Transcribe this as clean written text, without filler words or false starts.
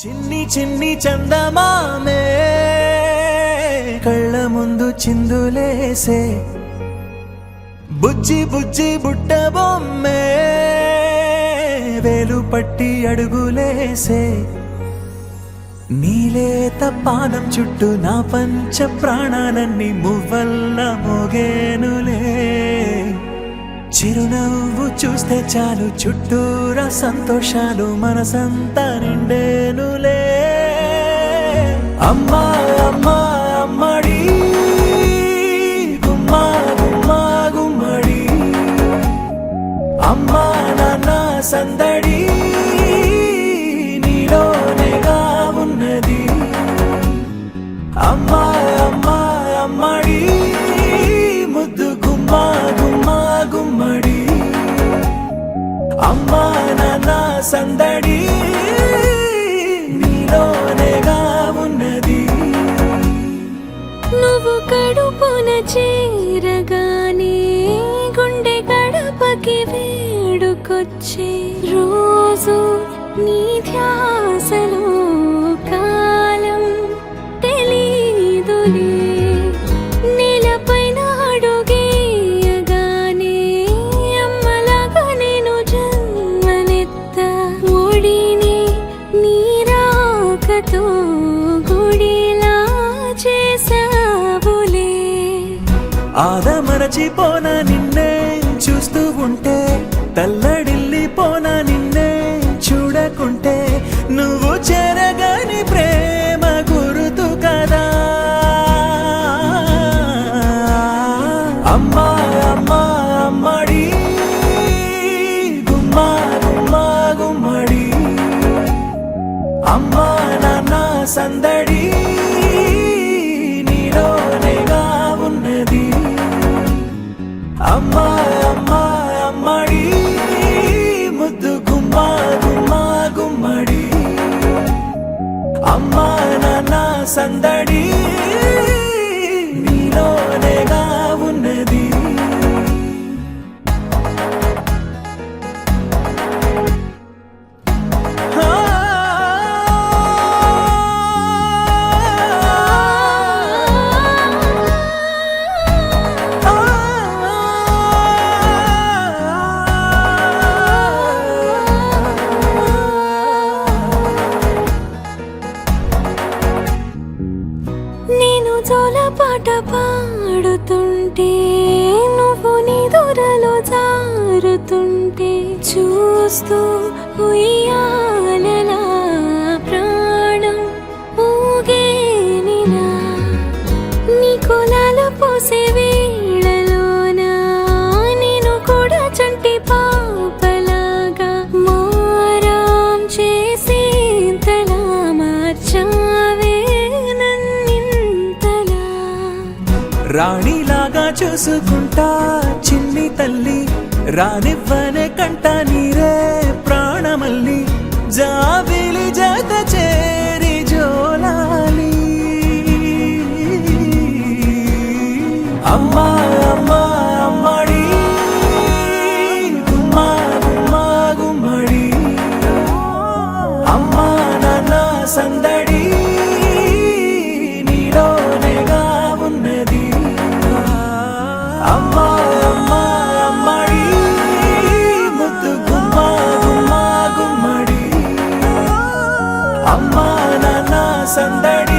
చిన్ని చిన్ని చందమామే కళ్ళ ముందు చిందులేసే బుజ్జి బుజ్జి బుట్ట బొమ్మే వేలు పట్టి అడుగులేసే నీలేత పాదం చుట్టూ నా పంచ ప్రాణాలన్నీ మువ్వల్ల మోగేనులే చిరునవ్వు చూస్తే చాలు చుట్టూరా సంతోషాలు మనసంతా నిండేనులే అమ్మా అమ్మా అమ్మడి గుమ్మా గుమ్మా గుమ్మడి అమ్మా నాన్న సందడి నీలోనేగా ఉన్నది అమ్మా అమ్మా అమ్మడి ముద్దు గుమ్మా గుమ్మా గుమ్మడి అమ్మా నాన్న సందడి నీలోనేగా ఉన్నది నువ్వు కడుపున చేరగానే గుండె గడపకి వేడుకొచ్చే రోజు నీ ధ్యాసలో కాలం తెలీదులే నేలపైన అడుగేయగానే అమ్మలాగా నేను జన్మనెత్త ఒడిని నీ రాకతో గుడిలా చేసావులే ఆదమరచిపోన నిన్నే చూస్తూ ఉంటే తల్లడిల్లిపోన నిన్నే చూడకుంటే నువ్వు చెరగని ప్రేమ గురుతు కదా అమ్మా అమ్మా అమ్మడి గుమ్మా గుమ్మా గుమ్మడి అమ్మా నాన్న సందడి నీలోనేగా ఉన్నది అమ్మా అమ్మా అమ్మడి ముద్దు గుమ్మా గుమ్మా గుమ్మడి అమ్మా నాన్న సందడి నీలోనేగా ఉన్నది నేను జోలపాట పాడుతుంటే నువ్వు నీ దూరలో జారుతుంటే చూస్తూ ఉయ్యాలలా ప్రాణం ఊగేనినా నీ కులాలు పోసే వేళలోనా నేను కూడా చంటి పాపలాగా మారాం చేసేంతలా మార్చావే రాణిలాగా చూసుకుంటా చిన్ని తల్లి రానివ్వనే కంట నీరే ప్రాణమల్లి జాబిలి జత చేరి జోలాలి అమ్మా అమ్మా అమ్మడి గుమ్మా గుమ్మా గుమ్మడి అమ్మా నాన్న సందడి నీలోనేగా ఉన్నది అమ్మా అమ్మా అమ్మడి ముద్దు గుమ్మా గుమ్మా గుమ్మడి అమ్మా నాన్న సందడి